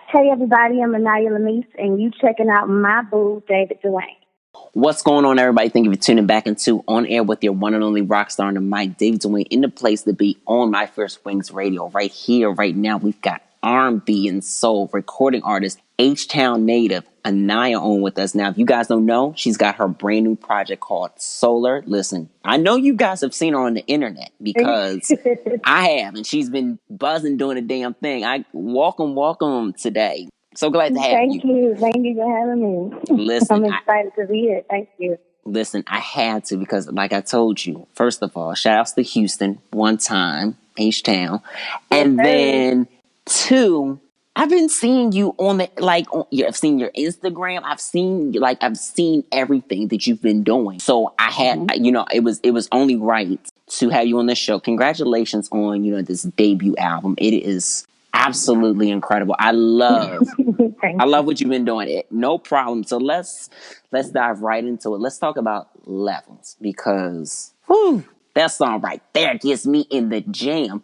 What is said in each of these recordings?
Hey everybody, I'm Inayah Lamis, and you checking out my boo, David Duane. What's going on, everybody? Thank you for tuning back into On Air with your one and only rock star on the mic, David Duane, in the place to be on My First Wings Radio. Right here, right now, we've got R&B and soul recording artist, H-Town native, Inayah on with us. Now, if you guys don't know, she's got her brand new project called S.O.L.A.R. Listen, I know you guys have seen her on the internet because I have, and she's been buzzing doing the damn thing. Welcome today. So glad to have you. Thank you for having me. Listen, I'm excited to be here. Thank you. Listen, I had to because, like I told you, first of all, shout outs to Houston one time, H-Town. And then two, I've been seeing you on the, I've seen your Instagram. I've seen everything that you've been doing. So I had, it was only right to have you on the show. Congratulations on, this debut album. It is absolutely incredible. I love what you've been doing. No problem. So let's dive right into it. Let's talk about Levels because that song right there gets me in the jam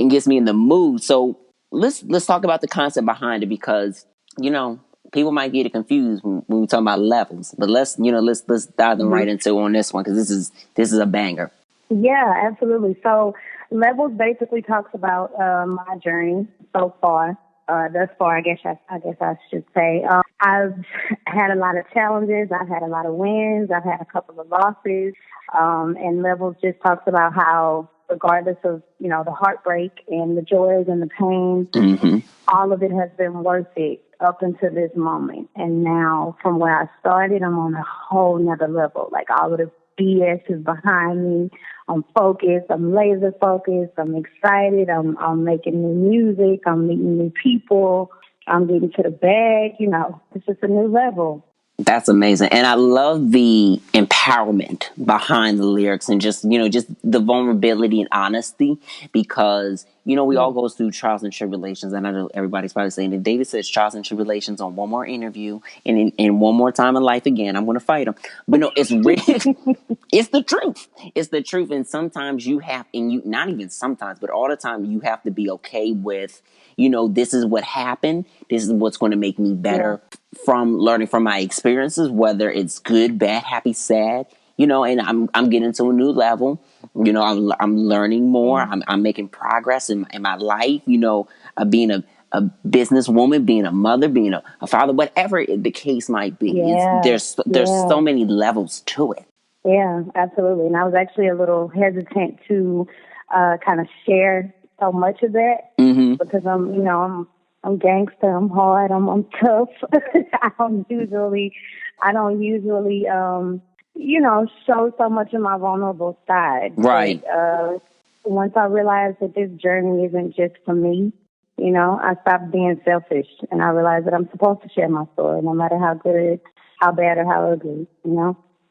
and gets me in the mood. So let's talk about the concept behind it because people might get it confused when we talk about Levels. But let's dive them right into on this one because this is a banger. Yeah, absolutely. So Levels basically talks about my journey so far. Thus far, I guess I should say. I've had a lot of challenges. I've had a lot of wins. I've had a couple of losses. And Levels just talks about how, regardless of, the heartbreak and the joys and the pain, all of it has been worth it up until this moment. And now, from where I started, I'm on a whole nother level. Like, all of the BS is behind me. I'm focused. I'm laser focused. I'm excited. I'm making new music. I'm meeting new people. I'm getting to the bag. It's just a new level. That's amazing. And I love the empowerment behind the lyrics and just the vulnerability and honesty because, we all go through trials and tribulations. And I know everybody's probably saying that David says trials and tribulations on one more interview and in one more time in life again, I'm going to fight him. But no, it's real. It's the truth. It's the truth. And sometimes not even sometimes, but all the time you have to be okay with, this is what happened. This is what's going to make me better from learning from my experiences, whether it's good, bad, happy, sad, and I'm getting to a new level. I'm learning more. I'm making progress in my life, being a businesswoman, being a mother, being a father, whatever the case might be. There's so many levels to it. Yeah, absolutely. And I was actually a little hesitant to kind of share so much of that because I'm gangster, I'm hard, I'm tough. I don't usually show so much of my vulnerable side. Right. But, once I realized that this journey isn't just for me, I stopped being selfish and I realized that I'm supposed to share my story, no matter how good, how bad, or how ugly,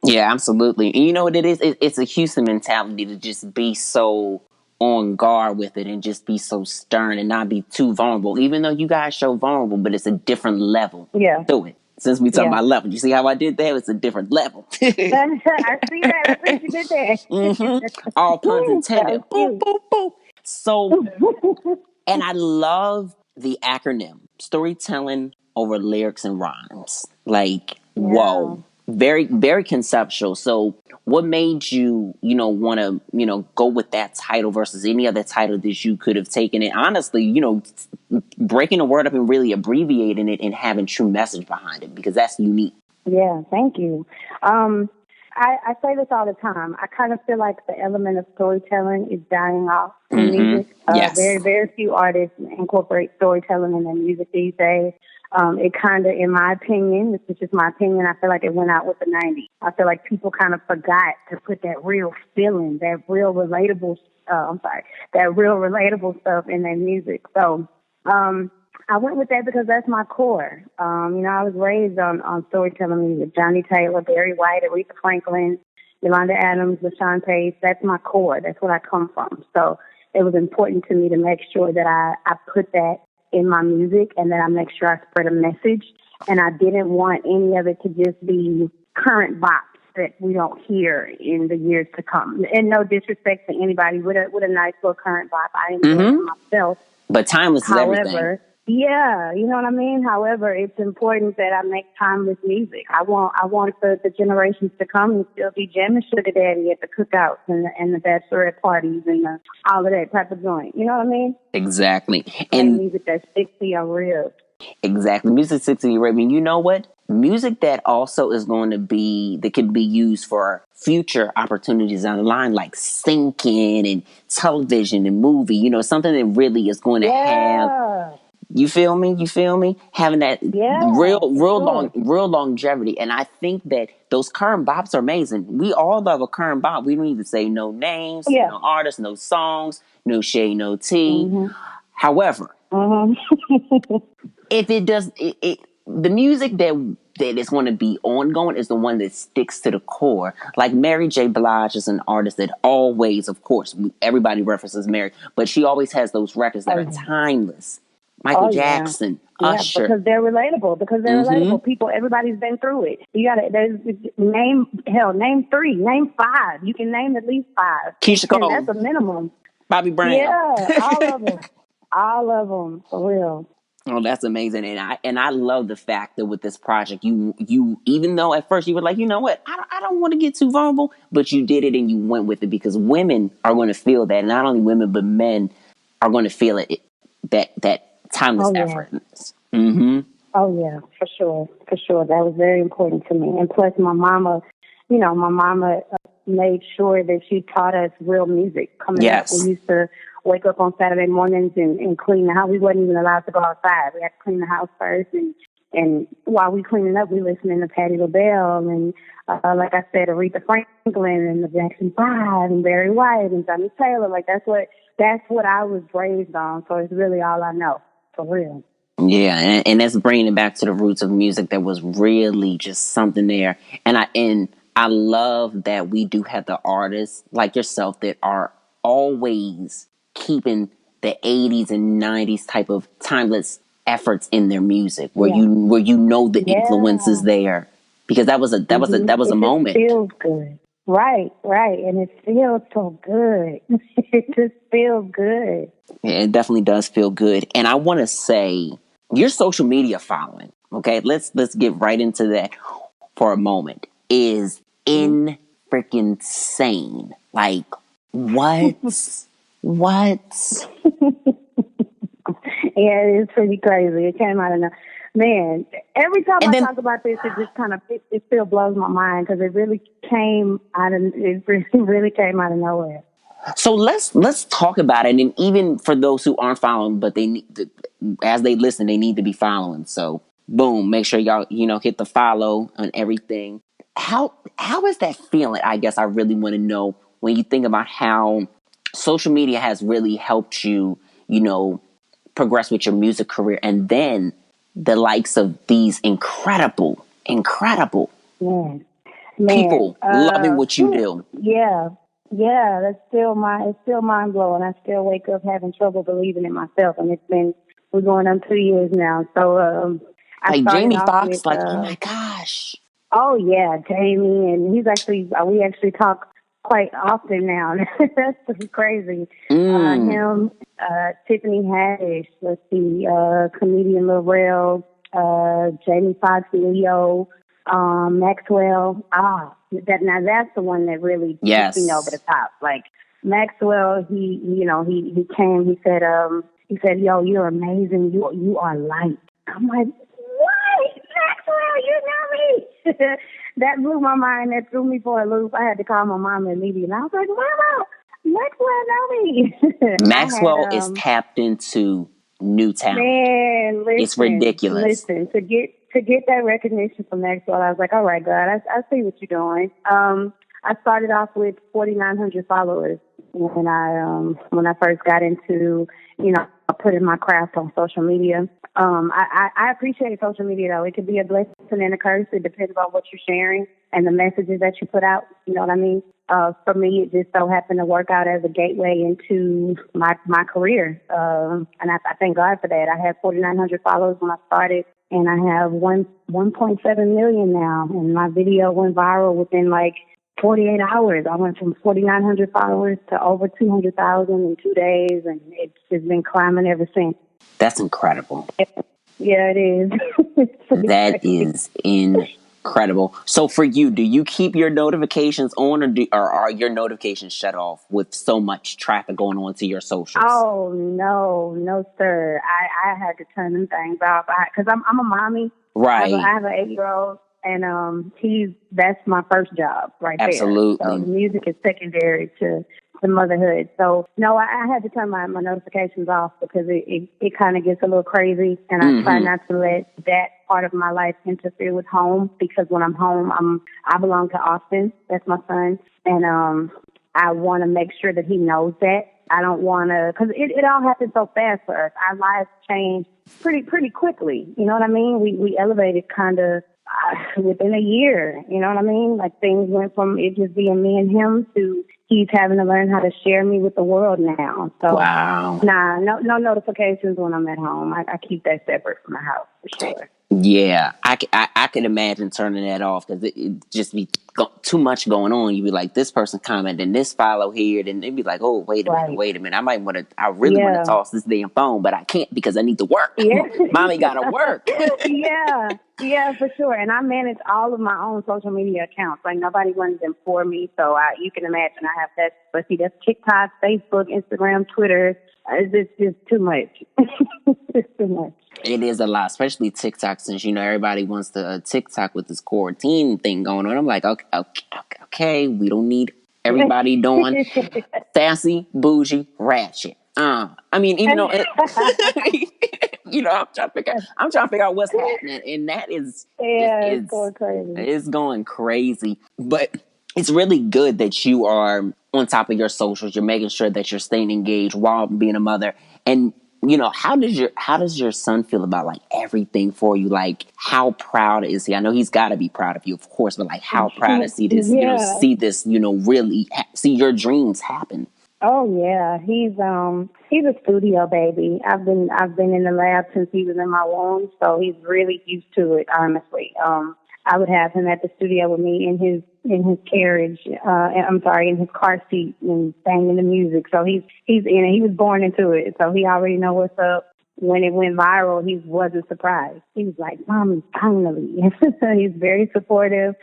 Yeah, absolutely. And you know what it is? It's a Houston mentality to just be so on guard with it and just be so stern and not be too vulnerable. Even though you guys show vulnerable, but it's a different level to it. Since we talk about level, you see how I did that? It's a different level. I see that. I think you did that. All puns intended. Boop, boop, boop. So, and I love the acronym, storytelling over lyrics and rhymes. Whoa. Very, very conceptual. So what made you, want to, go with that title versus any other title that you could have taken? And honestly, breaking the word up and really abbreviating it and having true message behind it, because that's unique. Yeah, thank you. I say this all the time. I kind of feel like the element of storytelling is dying off in music. Very, very few artists incorporate storytelling in their music these days. It kind of, in my opinion, this is just my opinion, I feel like it went out with the 90s. I feel like people kind of forgot to put that real feeling, that real relatable stuff in their music. So, I went with that because that's my core. I was raised on storytelling music. Johnny Taylor, Barry White, Aretha Franklin, Yolanda Adams, LaShawn Pace. That's my core. That's what I come from. So it was important to me to make sure that I put that in my music and that I make sure I spread a message. And I didn't want any of it to just be current bops that we don't hear in the years to come. And no disrespect to anybody with a nice little current bop. I enjoy it myself. But timeless is everything. However, Yeah, you know what I mean? However, it's important that I make timeless music. I want the generations to come and still be jamming Sugar Daddy at the cookouts and the bachelorette parties and all of that type of joint. You know what I mean? Exactly. Play And music that sticks to your ribs. exactly. Music 60 Arabian. You know what? Music that also is going to be, that can be used for future opportunities down the line, like syncing and television and movie, something that really is going to have, Yeah, you feel me? You feel me? Having that yeah, for sure. real longevity. And I think that those current bops are amazing. We all love a current bop. We don't need to say no names, Yeah. no artists, no songs, no shade, no tea. Mhm. However, Mhm. if it does, the music that is going to be ongoing is the one that sticks to the core. Like Mary J. Blige is an artist that always, of course, everybody references Mary, but she always has those records that Oh are yeah. timeless. Michael Oh yeah. Jackson, Yeah, Usher. because they're relatable. Because they're Mm-hmm. relatable. People, everybody's been through it. You got to name three, name five. You can name at least five, Keisha and that's Cole, a minimum. Bobby Brown. Yeah, all of them, for real. Oh, that's amazing, and I love the fact that with this project, you even though at first you were like, you know what, I don't want to get too vulnerable, but you did it and you went with it because women are going to feel that. Not only women, but men are going to feel it. That timeless Oh yeah. effort. Mm-hmm. Oh yeah, for sure, for sure. That was very important to me. And plus, my mama made sure that she taught us real music. Coming up, we Yes. used to wake up on Saturday mornings and clean the house. We wasn't even allowed to go outside. We had to clean the house first, and while we cleaning up, we listening to Patti LaBelle and like I said, Aretha Franklin and the Jackson Five and Barry White and Johnny Taylor. Like that's what I was raised on. So it's really all I know, for real. Yeah, and that's bringing it back to the roots of music that was really just something there. And I love that we do have the artists like yourself that are always keeping the 80s and 90s type of timeless efforts in their music where Yeah. you know the influence is Yeah. there because that was a It just moment. feels good. Right, right. And it feels so good. It just feels good. Yeah, it definitely does feel good. And I want to say your social media following, okay? Let's get right into that for a moment. Is Mhm. in freaking sane. Like what? What? Yeah, it is pretty crazy. It came out of no man. Every time And I then talk about this, it just kind of it still blows my mind because it really came out of nowhere. so let's talk about it. And even for those who aren't following, but they need to, as they listen, they need to be following. So boom, make sure y'all hit the follow on everything. How is that feeling? I guess I really want to know when you think about how social media has really helped you, progress with your music career, and then the likes of these incredible Man, man. people loving what you Whew, do. yeah, yeah. It's still mind blowing. I still wake up having trouble believing in myself, and we're going on 2 years now. So I Like started Jamie off with Foxx, like, oh my gosh. oh yeah, Jamie, and we actually talk quite often now. That's pretty crazy. Mm, Him, Tiffany Haddish, let's see, comedian Lil Rel, Jamie Foxx, Leo, Maxwell. That's the one that really pushed me over the yes. top. Like Maxwell, he came. He said, "Yo, you're amazing. You are light." I'm like, "What, Maxwell? You know me?" That blew my mind. That threw me for a loop. I had to call my mom immediately, and I was like, "Mama, Maxwell know me." I had Maxwell is tapped into new talent. Man, It's ridiculous. listen. To get that recognition from Maxwell, I was like, all right, God, I see what you're doing. I started off with 4,900 followers when I first got into putting my craft on social media. I appreciate social media though. It could be a blessing and a curse. It depends on what you're sharing and the messages that you put out. You know what I mean? For me, it just so happened to work out as a gateway into my career. And I thank God for that. I had 4,900 followers when I started, and I have 1.7 million now. And my video went viral within like 48 hours. I went from 4,900 followers to over 200,000 in 2 days, and it's just been climbing ever since. That's incredible. Yeah, it is. It's pretty That crazy. is incredible. So for you, do you keep your notifications on, or are your notifications shut off with so much traffic going on to your socials? Oh no, no sir. I had to turn them things off because I'm a mommy. Right. I have an 8-year-old, and that's my first job right there. So Absolutely. the music is secondary to the motherhood. So no, I had to turn my notifications off because it kind of gets a little crazy, and I try not to let that part of my life interfere with home, because when I'm home, I belong to Austin. That's my son, and I want to make sure that he knows that. I don't want to, because it all happened so fast for us. Our lives changed pretty quickly. You know what I mean? We elevated kind of within a year. You know what I mean? Like, things went from it just being me and him to he's having to learn how to share me with the world now. So, Wow. nah, no notifications when I'm at home. I keep that separate from the house for sure. Yeah, I could imagine turning that off because it just be too much going on. You'd be like, this person commented, this follow here, then it'd be like, oh, wait a minute. I really want to Yeah. toss this damn phone, but I can't because I need to work. Yeah. Mommy gotta work. Yeah, for sure. And I manage all of my own social media accounts. Like, nobody runs them for me. So you can imagine I have that. But see, that's TikTok, Facebook, Instagram, Twitter. It's just too much. It's too much. It is a lot, especially TikTok, since everybody wants to TikTok with this quarantine thing going on. I'm like, okay, we don't need everybody doing sassy, bougie, ratchet. I mean, even though I'm trying to figure out what's happening, and that is Yeah, it's going crazy. it's going crazy. But it's really good that you are on top of your socials. You're making sure that you're staying engaged while being a mother. And how does your son feel about like everything for you? Like, how proud is he? I know he's got to be proud of you, of course, but like, how proud is he to Yeah. see this, really see your dreams happen? Oh yeah, he's a studio baby. I've been in the lab since he was in my womb, so he's really used to it. Honestly, I would have him at the studio with me in his carriage. In his car seat and banging the music. So he's in it. He was born into it, so he already know what's up. When it went viral, he wasn't surprised. He was like, "Mommy, finally!" He's very supportive.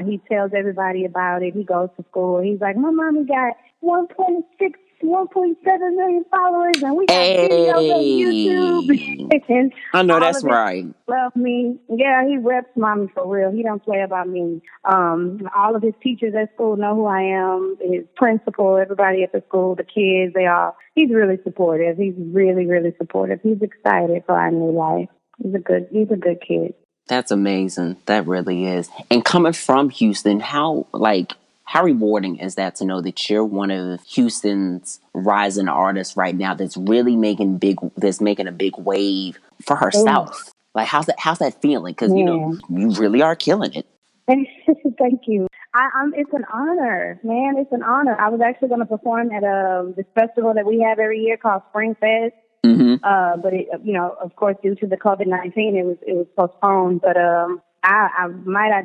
He tells everybody about it. He goes to school. He's like, "My mommy got 1.7 million followers, and we got videos on YouTube." And I know all that's of it right. love me. Yeah, he reps mommy for real. He don't play about me. All of his teachers at school know who I am. His principal, everybody at the school, the kids, he's really supportive. He's really, really supportive. He's excited for our new life. He's a good kid. That's amazing. That really is. And coming from Houston, how rewarding is that to know that you're one of Houston's rising artists right now that's really making a big wave for herself? Like, how's that feeling? Because you really are killing it. Thank you. It's an honor, man. It's an honor. I was actually going to perform at this festival that we have every year called Spring Fest. But it, of course, due to the COVID-19, it was postponed. But I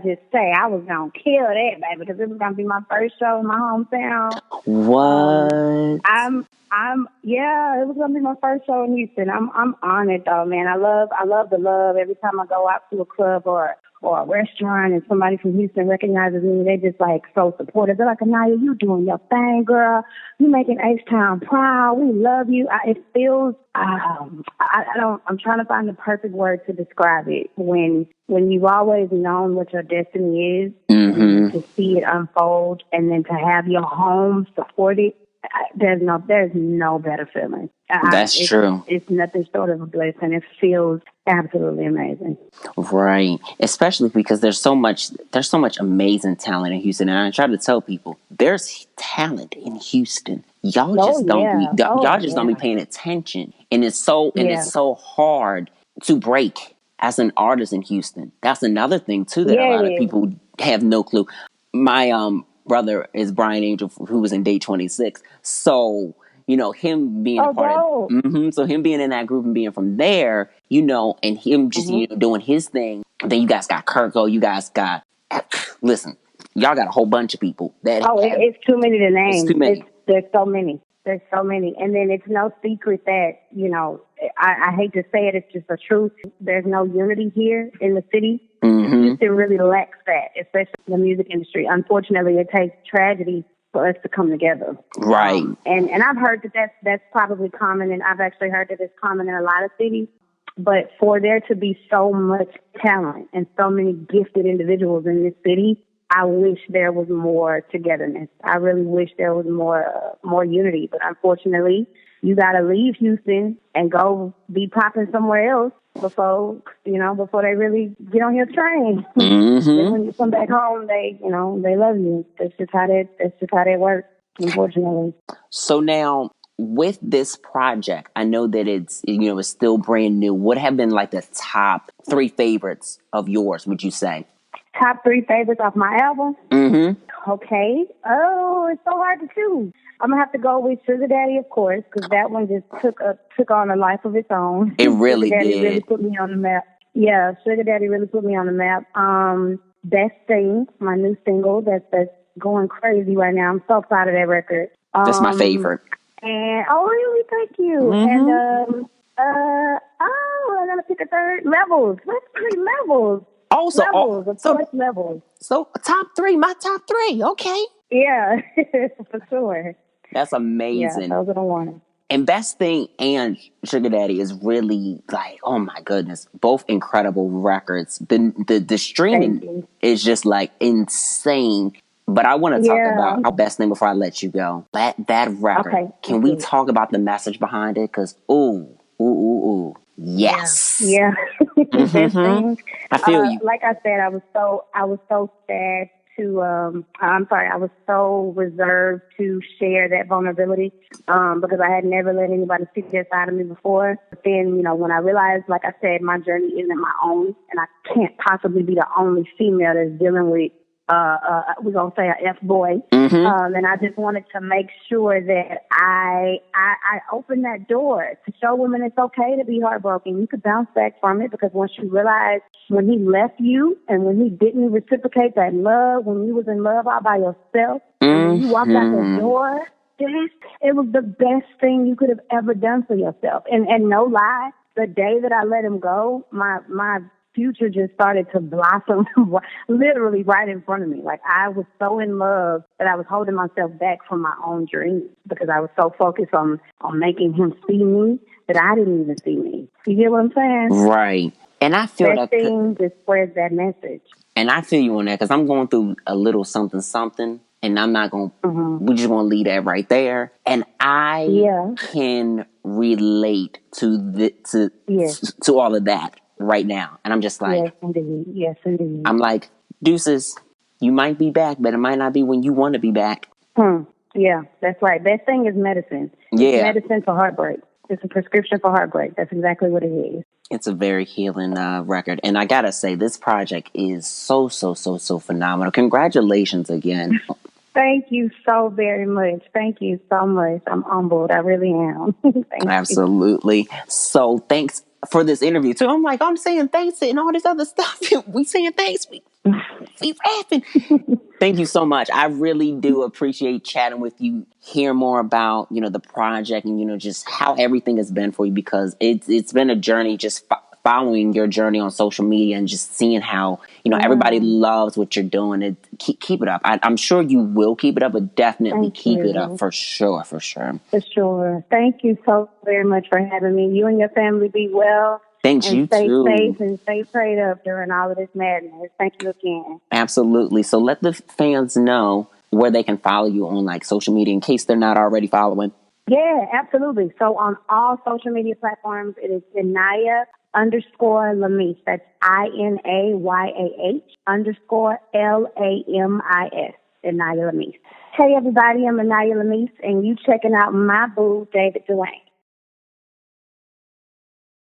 just say I was gonna kill that, baby, because it was gonna be my first show in my hometown. What? It was gonna be my first show in Houston. I'm honored though, man. I love the love. Every time I go out to a club or a restaurant and somebody from Houston recognizes me, they just like so supportive. They're like, "Inayah, you doing your thing, girl. You making H-Town proud. We love you." It feels, I'm trying to find the perfect word to describe it. When you've always known what your destiny is, and to see it unfold, and then to have your home support it, there's no better feeling. That's true. It's nothing short of a blessing. It feels absolutely amazing. Right. Especially because there's so much amazing talent in Houston. And I try to tell people there's talent in Houston. Y'all just don't be paying attention. And it's so hard to break as an artist in Houston. That's another thing too that a lot of people have no clue. My brother is Brian Angel, who was in Day 26. So, him being a part of, so him being in that group and being from there, and him just, doing his thing. Then you guys got Kirko, you guys got, listen, y'all got a whole bunch of people that. It's too many to name. It's too many. There's so many. There's so many. And then it's no secret that, I hate to say it, it's just the truth. There's no unity here in the city. Mm-hmm. It really lacks that, especially in the music industry. Unfortunately, it takes tragedy for us to come together. Right. And I've heard that's probably common, and I've actually heard that it's common in a lot of cities. But for there to be so much talent and so many gifted individuals in this city, I wish there was more togetherness. I really wish there was more unity. But unfortunately, you got to leave Houston and go be popping somewhere else before they really get on your train. Mm-hmm. And when you come back home, they love you. That's just how that works, unfortunately. So now with this project, I know that it's still brand new. What have been like the top 3 favorites of yours, would you say? Top 3 favorites off my album? Mm-hmm. Okay. Oh, it's so hard to choose. I'm going to have to go with Sugar Daddy, of course, because that one just took on a life of its own. It really Sugar Daddy did. really put me on the map. Yeah, Sugar Daddy really put me on the map. Best Thing, my new single that's going crazy right now. I'm so proud of that record. That's my favorite. And really? Thank you. Mm-hmm. And I gotta pick a third. Levels. Let's 3 levels. Also, Levels. So top 3, my top 3. Okay. Yeah, for sure. That's amazing. Yeah, those are the ones. And Best Thing and Sugar Daddy is really like, oh my goodness, both incredible records. The streaming is just like insane. But I want to talk about our Best Thing before I let you go. That record. Okay. Can we talk about the message behind it? Because yes. Yeah. Best Thing. I feel you. Like I said, I was so sad to I was so reserved to share that vulnerability because I had never let anybody see that side of me before. But then, when I realized, like I said, my journey isn't my own, and I can't possibly be the only female that's dealing with we're going to say a F-boy. Mm-hmm. And I just wanted to make sure that I opened that door to show women it's okay to be heartbroken. You could bounce back from it, because once you realize when he left you and when he didn't reciprocate that love, when you was in love all by yourself, and when you walked out the door, it was the best thing you could have ever done for yourself. And no lie, the day that I let him go, my future just started to blossom literally right in front of me. Like, I was so in love that I was holding myself back from my own dreams because I was so focused on making him see me that I didn't even see me. You get what I'm saying? Right. And I feel that thing just spreads that message. And I feel you on that, because I'm going through a little something, and I'm not going to, we just want to leave that right there. And I can relate to all of that right now. And I'm just like, yes, indeed. I'm like, deuces, you might be back, but it might not be when you want to be back. Yeah, that's right. Best Thing is medicine. It's medicine for heartbreak. It's a prescription for heartbreak. That's exactly what it is. It's a very healing record. And I got to say, this project is so phenomenal. Congratulations again. Thank you so very much. Thank you so much. I'm humbled. I really am. Absolutely. So thanks for this interview too. I'm saying thanks and all this other stuff. We saying thanks. We laughing. Thank you so much. I really do appreciate chatting with you, hear more about, the project and, just how everything has been for you, because it's been a journey, just following your journey on social media and just seeing how, everybody loves what you're doing. Keep it up. I'm sure you will keep it up, but definitely keep it up for sure. For sure. Thank you so very much for having me. You and your family be well. Thanks, you too. Stay safe and stay prayed up during all of this madness. Thank you again. Absolutely. So let the fans know where they can follow you on social media in case they're not already following. Yeah, absolutely. So on all social media platforms, it is Inayah _Lamis. That's INAYAH _LAMIS. Inayah Lamis. Hey everybody, I'm Inayah Lamis, and you checking out my boo, David Duane.